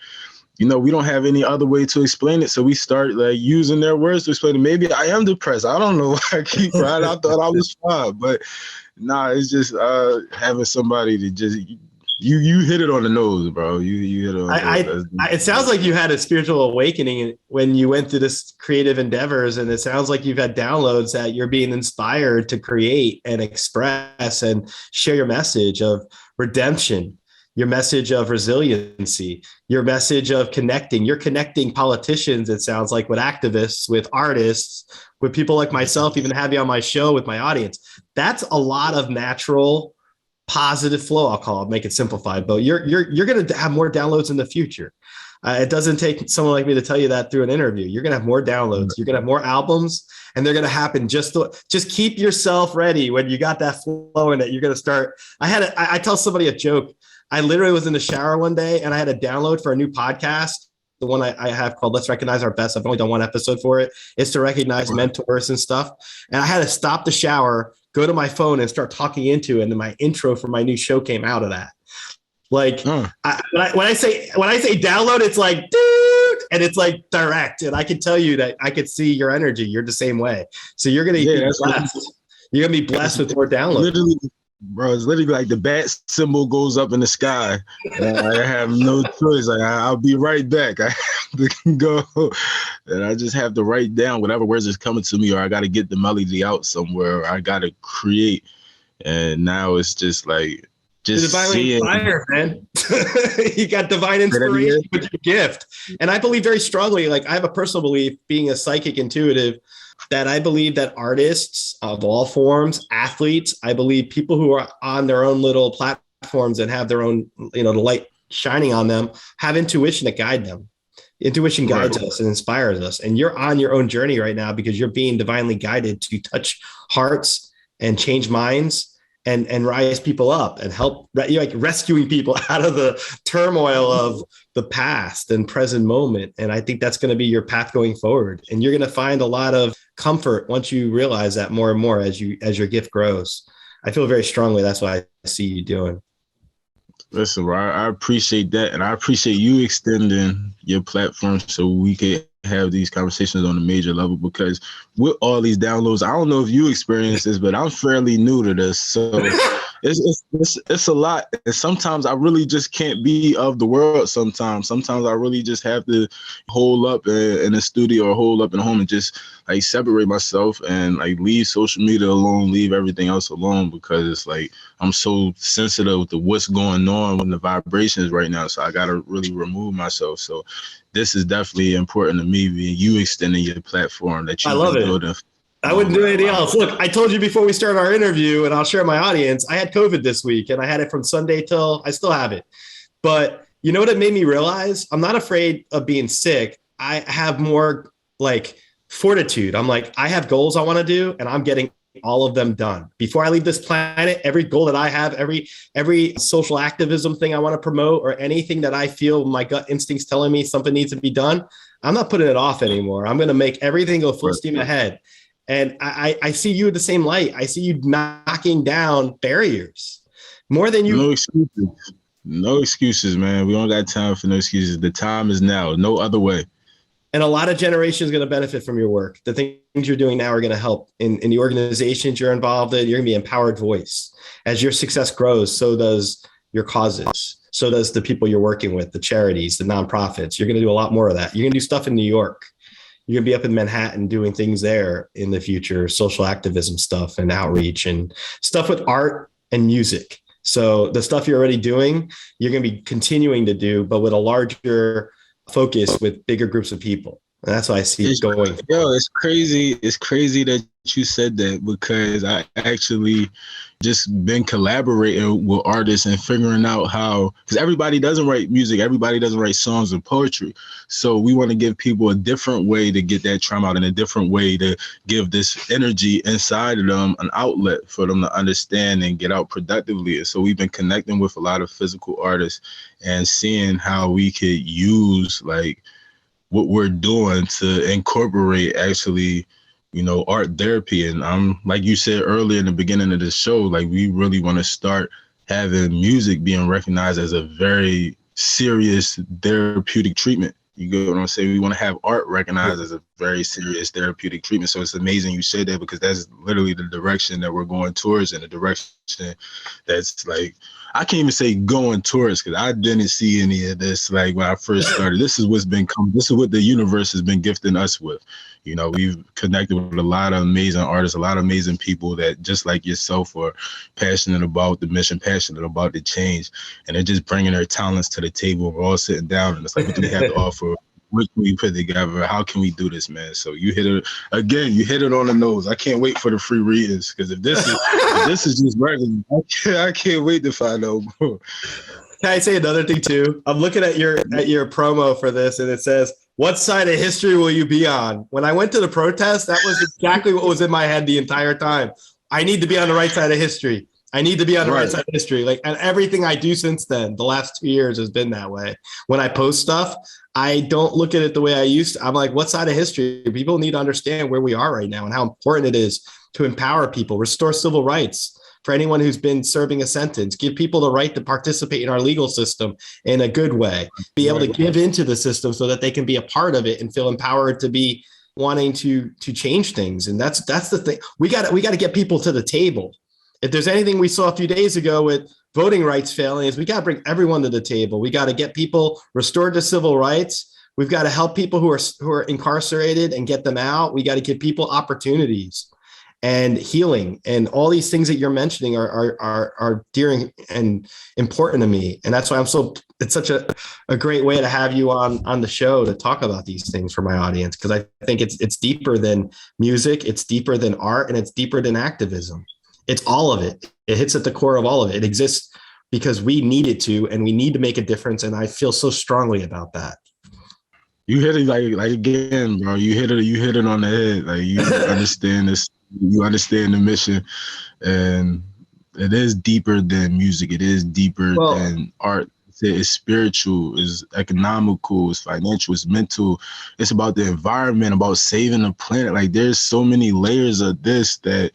we don't have any other way to explain it. So we start like using their words to explain it. Maybe I am depressed. I don't know why I keep crying. I thought I was fine, but nah, it's just having somebody to just, you hit it on the nose, bro. You hit it on the nose. It sounds like you had a spiritual awakening when you went through this creative endeavors. And it sounds like you've had downloads that you're being inspired to create and express and share your message of redemption, your message of resiliency, your message of connecting. You're connecting politicians, it sounds like, with activists, with artists, with people like myself, even have you on my show with my audience. That's a lot of natural, positive flow, I'll call it, make it simplified. But you're going to have more downloads in the future. It doesn't take someone like me to tell you that through an interview. You're going to have more downloads. You're going to have more albums, and they're going to happen. Just keep yourself ready when you got that flow in it. You're going to start. I tell somebody a joke. I literally was in the shower one day and I had a download for a new podcast. The one I have called Let's Recognize Our Best. I've only done one episode for it. It's to recognize mentors and stuff. And I had to stop the shower, go to my phone and start talking into it. And then my intro for my new show came out of that. Like when I say download, it's like, dude, and it's like direct. And I can tell you that I could see your energy. You're the same way. So you're going to be blessed. You're going to be blessed with more downloads. Literally. Bro, it's literally like the bat symbol goes up in the sky. I have no choice. Like, I'll be right back. I have to go. And I just have to write down whatever words is coming to me, or I got to get the melody out somewhere, or I got to create. And now it's just like, divinely inspired, man. You got divine inspiration with your gift. And I believe very strongly, like I have a personal belief, being a psychic intuitive, that I believe that artists of all forms, athletes, I believe people who are on their own little platforms and have their own, the light shining on them, have intuition that guide them. Intuition guides us and inspires us. And you're on your own journey right now because you're being divinely guided to touch hearts and change minds and rise people up and help, like rescuing people out of the turmoil of the past and present moment. And I think that's going to be your path going forward. And you're going to find a lot of comfort once you realize that more and more as your gift grows. I feel very strongly that's what I see you doing. Listen, bro, I appreciate that. And I appreciate you extending your platform so we can have these conversations on a major level, because with all these downloads, I don't know if you experience this, but I'm fairly new to this. So it's a lot. And sometimes I really just can't be of the world sometimes. Sometimes I really just have to hold up in a studio or hold up in a home and just like separate myself and like leave social media alone, leave everything else alone, because it's like I'm so sensitive to what's going on with the vibrations right now. So I got to really remove myself. So this is definitely important to me, being you extending your platform that you've been building I wouldn't do anything else. Look, I told you before we started our interview, and I'll share my audience, I had COVID this week, and I had it from Sunday till I still have it. But you know what it made me realize? I'm not afraid of being sick. I have more like fortitude. I'm like, I have goals I want to do, and I'm getting all of them done. Before I leave this planet, every goal that I have, every social activism thing I want to promote, or anything that I feel my gut instincts telling me something needs to be done, I'm not putting it off anymore. I'm going to make everything go full steam ahead. And I see you in the same light. I see you knocking down barriers more than you. No excuses. No excuses, man. We don't got time for no excuses. The time is now. No other way. And a lot of generations are going to benefit from your work. The things you're doing now are going to help in the organizations you're involved in. You're going to be an empowered voice. As your success grows, so does your causes. So does the people you're working with, the charities, the nonprofits. You're going to do a lot more of that. You're going to do stuff in New York. You're going to be up in Manhattan doing things there in the future, social activism stuff and outreach and stuff with art and music. So the stuff you're already doing, you're going to be continuing to do, but with a larger focus with bigger groups of people. And that's why I see it going. Yo, it's crazy. It's crazy that you said that, because I actually just been collaborating with artists and figuring out how, because everybody doesn't write music, everybody doesn't write songs and poetry. So we want to give people a different way to get that trauma out, and a different way to give this energy inside of them an outlet for them to understand and get out productively. And so we've been connecting with a lot of physical artists and seeing how we could use like what we're doing to incorporate actually, you know, art therapy. And like you said earlier in the beginning of the show, like we really want to start having music being recognized as a very serious therapeutic treatment. You get what I'm saying? We want to have art recognized as a very serious therapeutic treatment. So it's amazing you said that, because that's literally the direction that we're going towards, and the direction that's like, I can't even say going towards, because I didn't see any of this like when I first started. This is what's been coming. This is what the universe has been gifting us with. You know, we've connected with a lot of amazing artists, a lot of amazing people that just like yourself are passionate about the mission, passionate about the change, and they're just bringing their talents to the table. We're all sitting down, and it's like, what do we have to offer? What can we put together? How can we do this, man? So you hit it again. You hit it on the nose. I can't wait for the free readings, because if this is just regular, I can't wait to find out more. Can I say another thing too? I'm looking at your promo for this, and it says, "What side of history will you be on?" When I went to the protest, that was exactly what was in my head the entire time. I need to be on the right side of history. I need to be on the right side of history. Like, and everything I do since then, the last 2 years has been that way. When I post stuff, I don't look at it the way I used to. I'm like, what side of history? People need to understand where we are right now and how important it is to empower people, restore civil rights for anyone who's been serving a sentence, give people the right to participate in our legal system in a good way, be able to give into the system so that they can be a part of it and feel empowered to be wanting to change things. And that's the thing. We got to get people to the table. If there's anything we saw a few days ago with voting rights failing, is we got to bring everyone to the table. We got to get people restored to civil rights. We've got to help people who are incarcerated and get them out. We got to give people opportunities and healing, and all these things that you're mentioning are dear and important to me. And that's why it's such a great way to have you on the show to talk about these things for my audience. Cause I think it's deeper than music. It's deeper than art, and it's deeper than activism. It's all of it. It hits at the core of all of it. It exists because we need it to, and we need to make a difference. And I feel so strongly about that. You hit it like again, bro. You hit it on the head. Like, you understand this. You understand the mission, and it is deeper than music. It is deeper than art. It's spiritual, it's economical, it's financial, it's mental. It's about the environment, about saving the planet. Like, there's so many layers of this that,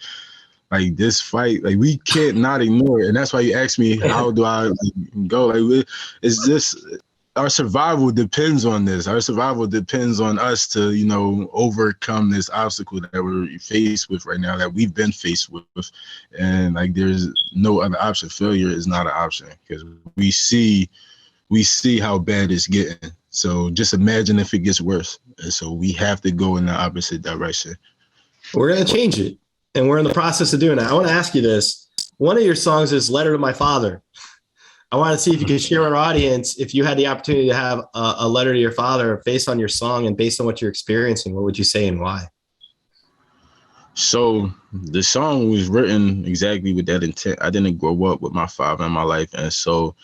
like, this fight, like, we can't not ignore it. And that's why you asked me, how do I go? Like, it's just, our survival depends on this. Our survival depends on us to, you know, overcome this obstacle that we're faced with right now, that we've been faced with. And like, there's no other option. Failure is not an option, because we see how bad it's getting. So just imagine if it gets worse. And so we have to go in the opposite direction. We're going to change it. And we're in the process of doing that. I want to ask you this. One of your songs is Letter to My Father. I want to see if you could share with our audience, if you had the opportunity to have a letter to your father based on your song and based on what you're experiencing, what would you say and why? So the song was written exactly with that intent. I didn't grow up with my father in my life, and so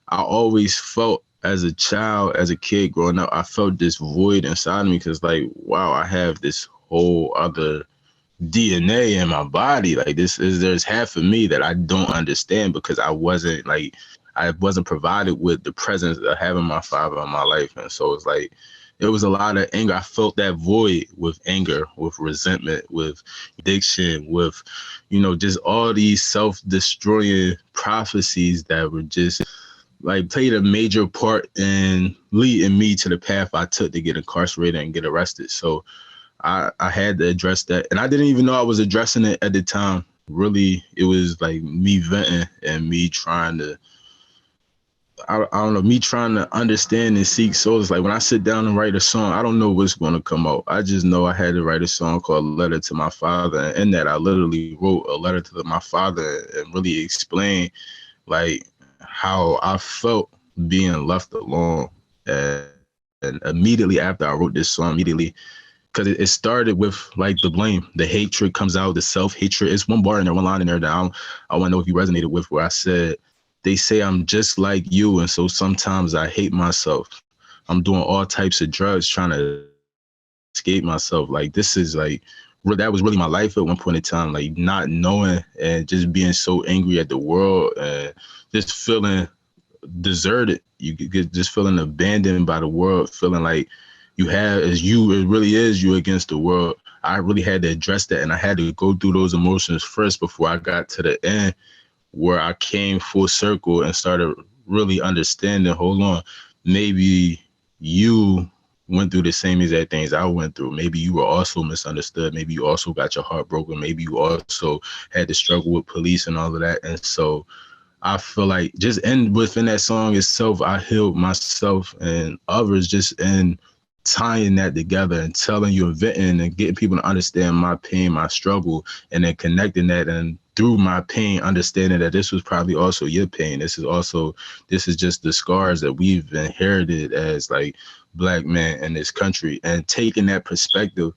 I always felt as a child, as a kid growing up, I felt this void inside me because, like, wow, I have this whole other DNA in my body. Like, there's half of me that I don't understand because I wasn't provided with the presence of having my father in my life. And so it's like, it was a lot of anger. I felt that void with anger, with resentment, with addiction, with, just all these self-destroying prophecies that were just like played a major part in leading me to the path I took to get incarcerated and get arrested. So I had to address that. And I didn't even know I was addressing it at the time. Really, it was like me venting and me trying to, I don't know, me trying to understand and seek souls. Like when I sit down and write a song, I don't know what's going to come out. I just know I had to write a song called Letter to My Father. And in that, I literally wrote a letter to my father and really explained like how I felt being left alone. And immediately after I wrote this song, because it started with like the blame, the hatred comes out, the self-hatred. It's one bar in there, one line in there that I want to know if you resonated with, where I said, they say I'm just like you, and so sometimes I hate myself. I'm doing all types of drugs trying to escape myself. Like this is like, that was really my life at one point in time, like not knowing and just being so angry at the world and just feeling deserted. You get just feeling abandoned by the world, feeling like it really is you against the world. I really had to address that, and I had to go through those emotions first before I got to the end where I came full circle and started really understanding, hold on, maybe you went through the same exact things I went through. Maybe you were also misunderstood. Maybe you also got your heart broken. Maybe you also had to struggle with police and all of that. And so I feel like within that song itself, I healed myself and others just in tying that together and telling you and venting and getting people to understand my pain, my struggle, and then connecting that, and through my pain, understanding that this was probably also your pain. This is just the scars that we've inherited as like Black men in this country, and taking that perspective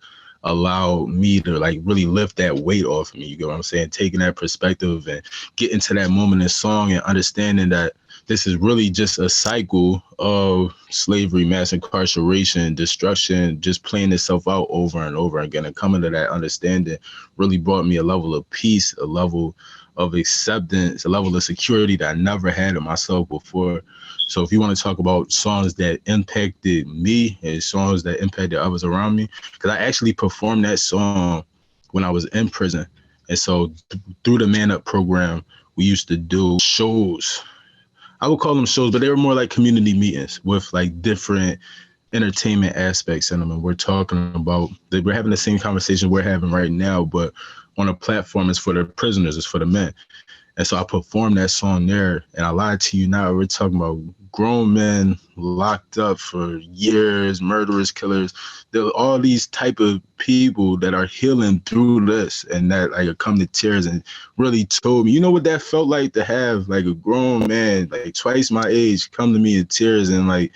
allow me to like really lift that weight off me. You get what I'm saying? Taking that perspective and getting to that moment in song and understanding that this is really just a cycle of slavery, mass incarceration, destruction, just playing itself out over and over again. And coming to that understanding really brought me a level of peace, a level of acceptance, a level of security that I never had in myself before. So if you want to talk about songs that impacted me and songs that impacted others around me, because I actually performed that song when I was in prison. And so through the MannUpp program, we used to do shows. I would call them shows, but they were more like community meetings with like different entertainment aspects in them. And we're talking about, we're having the same conversation we're having right now, but on a platform, it's for the prisoners, it's for the men. And so I performed that song there, and I lied to you now. We're talking about grown men locked up for years, murderers, killers. There are all these type of people that are healing through this, and that like come to tears and really told me, you know what that felt like to have like a grown man, like twice my age, come to me in tears and like,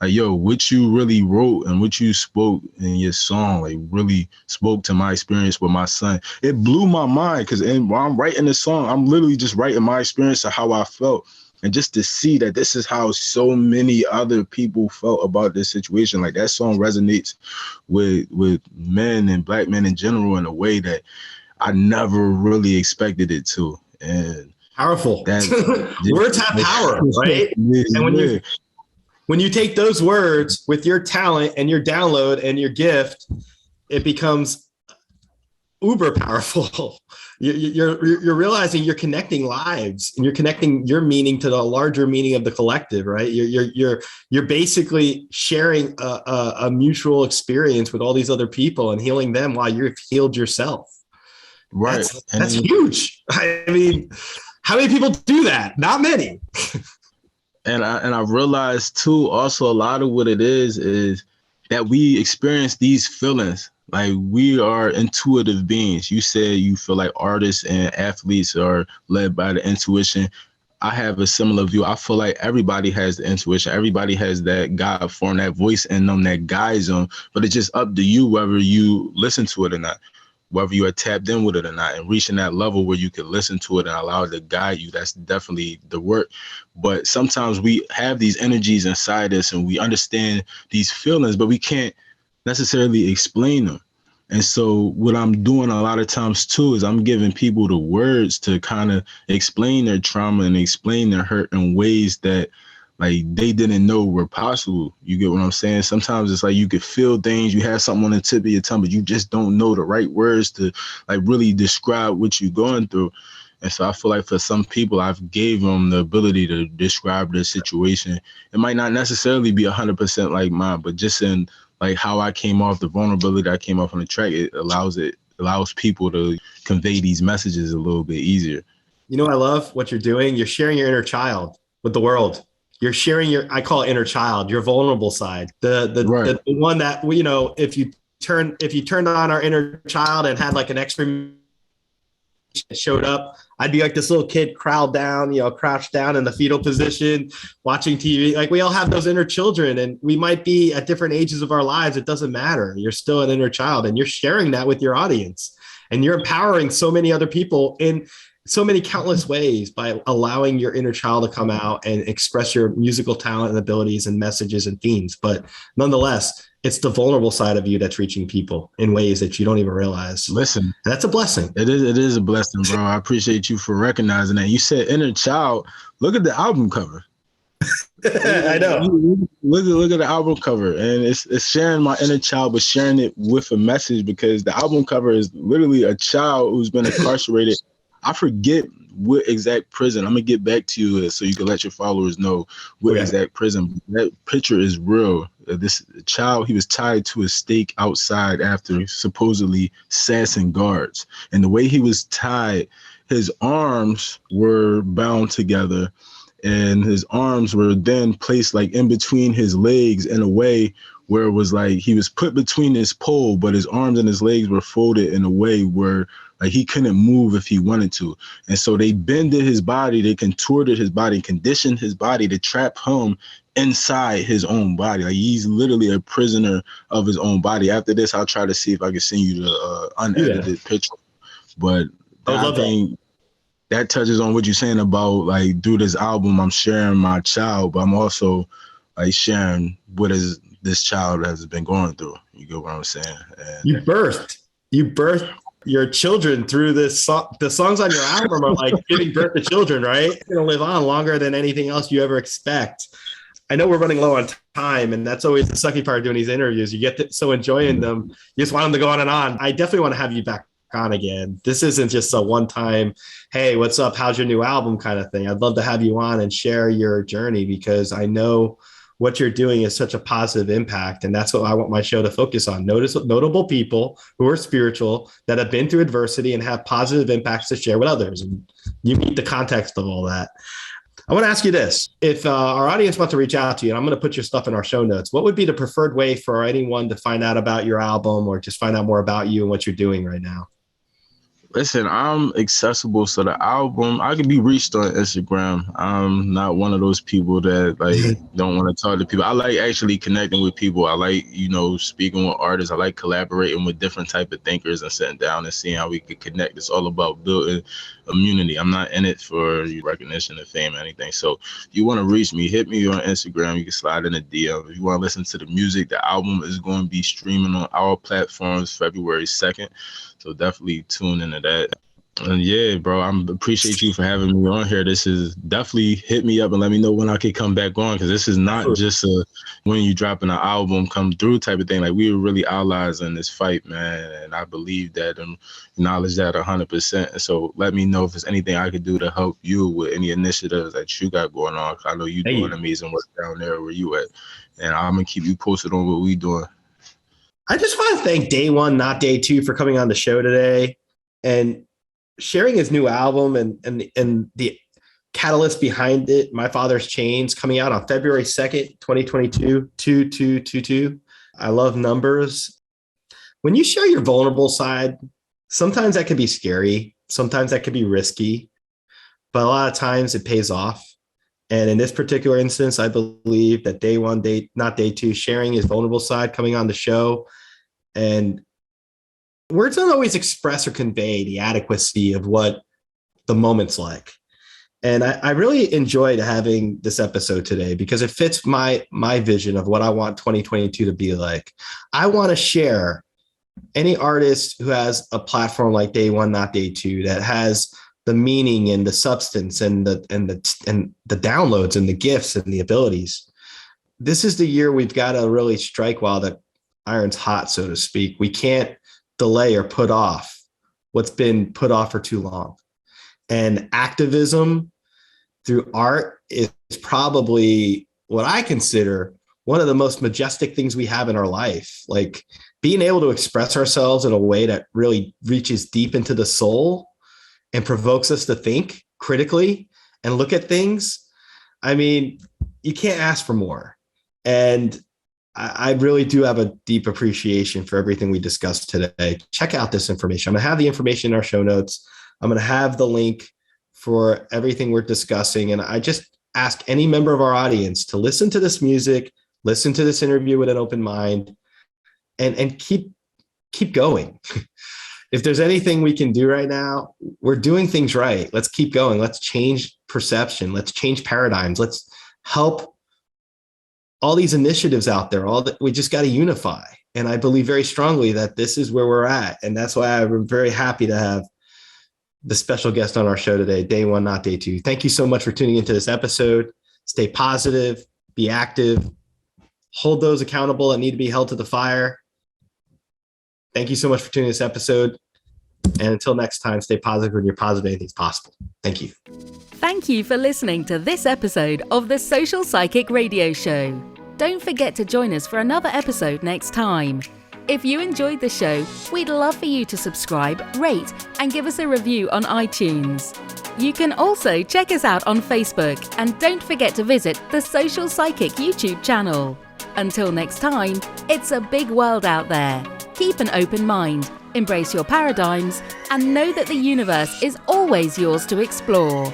yo, what you really wrote and what you spoke in your song, like really spoke to my experience with my son. It blew my mind because while I'm writing the song, I'm literally just writing my experience of how I felt. And just to see that this is how so many other people felt about this situation, like that song resonates with men and Black men in general in a way that I never really expected it to. And powerful. Words have power, right? And when you take those words with your talent and your download and your gift, it becomes uber powerful. You're realizing you're connecting lives and you're connecting your meaning to the larger meaning of the collective, right? You're basically sharing a mutual experience with all these other people and healing them while you've healed yourself. Right. That's huge. I mean, how many people do that? Not many. And I realized too, also a lot of what it is that we experience these feelings. Like we are intuitive beings. You said you feel like artists and athletes are led by the intuition. I have a similar view. I feel like everybody has the intuition. Everybody has that God form, that voice in them that guides them. But it's just up to you whether you listen to it or not. whether you are tapped in with it or not, and reaching that level where you can listen to it and allow it to guide you. That's definitely the work. But sometimes we have these energies inside us and we understand these feelings, but we can't necessarily explain them. And so what I'm doing a lot of times too is I'm giving people the words to kind of explain their trauma and explain their hurt in ways that like they didn't know were possible. You get what I'm saying? Sometimes it's like you could feel things, you have something on the tip of your tongue, but you just don't know the right words to like really describe what you're going through. And so I feel like for some people, I've gave them the ability to describe their situation. It might not necessarily be 100% like mine, but just in like how I came off, the vulnerability that I came off on the track, it allows people to convey these messages a little bit easier. You know, I love what you're doing. You're sharing your inner child with the world. You're sharing I call it inner child, your vulnerable side, the one that, you know, if you turned on our inner child and had like an extra showed up, I'd be like this little kid crouched down in the fetal position, watching TV. Like we all have those inner children and we might be at different ages of our lives. It doesn't matter. You're still an inner child and you're sharing that with your audience and you're empowering so many other people in so many countless ways by allowing your inner child to come out and express your musical talent and abilities and messages and themes. But nonetheless, it's the vulnerable side of you that's reaching people in ways that you don't even realize. Listen, and that's a blessing. It is a blessing, bro. I appreciate you for recognizing that. You said inner child. Look at the album cover. I know. Look at the album cover, and it's sharing my inner child, but sharing it with a message, because the album cover is literally a child who's been incarcerated. I forget what exact prison. I'm gonna get back to you so you can let your followers know what exact prison. That picture is real. This child, he was tied to a stake outside after supposedly sassing guards. And the way he was tied, his arms were bound together and his arms were then placed like in between his legs in a way where it was like he was put between his pole, but his arms and his legs were folded in a way where like he couldn't move if he wanted to. And so they bended his body, they contorted his body, conditioned his body to trap him inside his own body. Like he's literally a prisoner of his own body. After this, I'll try to see if I can send you the unedited picture. But I think that touches on what you're saying about like through this album, I'm sharing my child, but I'm also like sharing what is this child has been going through. You get what I'm saying? And you birthed your children through this song. The songs on your album are like giving birth to children, right? It's going to live on longer than anything else you ever expect. I know we're running low on time, and that's always the sucky part of doing these interviews. You get so enjoying them. You just want them to go on and on. I definitely want to have you back on again. This isn't just a one-time, hey, what's up? How's your new album kind of thing. I'd love to have you on and share your journey, because I know what you're doing is such a positive impact. And that's what I want my show to focus on. Notable people who are spiritual, that have been through adversity and have positive impacts to share with others. And you meet the context of all that. I want to ask you this. If our audience wants to reach out to you, and I'm going to put your stuff in our show notes, what would be the preferred way for anyone to find out about your album or just find out more about you and what you're doing right now? Listen, I'm accessible. So the album, I can be reached on Instagram. I'm not one of those people that like don't want to talk to people. I like actually connecting with people. I like, speaking with artists. I like collaborating with different type of thinkers and sitting down and seeing how we could connect. It's all about building immunity. I'm not in it for recognition and fame or anything. So if you want to reach me, hit me on Instagram. You can slide in a DM. If you want to listen to the music, the album is going to be streaming on our platforms February 2nd. So definitely tune into that. And yeah, bro, I appreciate you for having me on here. This is definitely hit me up and let me know when I could come back on, because this is not just a when you dropping an album come through type of thing. Like we were really allies in this fight, man. And I believe that and acknowledge that 100%. And so let me know if there's anything I could do to help you with any initiatives that you got going on. I know you're doing amazing work down there where you at. And I'm going to keep you posted on what we doing. I just want to thank Day One, Not Day Two for coming on the show today and sharing his new album and the catalyst behind it, My Father's Chains, coming out on February 2nd, 2022, 2222. I love numbers. When you share your vulnerable side, sometimes that can be scary. Sometimes that can be risky, but a lot of times it pays off. And in this particular instance, I believe that Day One, Not Day Two, sharing his vulnerable side, coming on the show and words don't always express or convey the adequacy of what the moment's like. And I really enjoyed having this episode today because it fits my vision of what I want 2022 to be like. I want to share any artist who has a platform like Day One, Not Day Two, that has the meaning and the substance and the downloads and the gifts and the abilities. This is the year we've got to really strike while the iron's hot, so to speak. We can't delay or put off what's been put off for too long. And activism through art is probably what I consider one of the most majestic things we have in our life. Like being able to express ourselves in a way that really reaches deep into the soul and provokes us to think critically and look at things. I mean, you can't ask for more. And I really do have a deep appreciation for everything we discussed today. Check out this information. I'm going to have the information in our show notes. I'm going to have the link for everything we're discussing. And I just ask any member of our audience to listen to this music, listen to this interview with an open mind, and keep going. If there's anything we can do right now, we're doing things right. Let's keep going. Let's change perception. Let's change paradigms. Let's help all these initiatives out there. We just got to unify. And I believe very strongly that this is where we're at. And that's why I'm very happy to have the special guest on our show today, Day One, Not Day Two. Thank you so much for tuning into this episode. Stay positive, be active, hold those accountable that need to be held to the fire. Thank you so much for tuning this episode. And until next time, stay positive when you're positive, anything's possible. Thank you. Thank you for listening to this episode of the Social Psychic Radio Show. Don't forget to join us for another episode next time. If you enjoyed the show, we'd love for you to subscribe, rate, and give us a review on iTunes. You can also check us out on Facebook, and don't forget to visit the Social Psychic YouTube channel. Until next time, it's a big world out there. Keep an open mind, embrace your paradigms, and know that the universe is always yours to explore.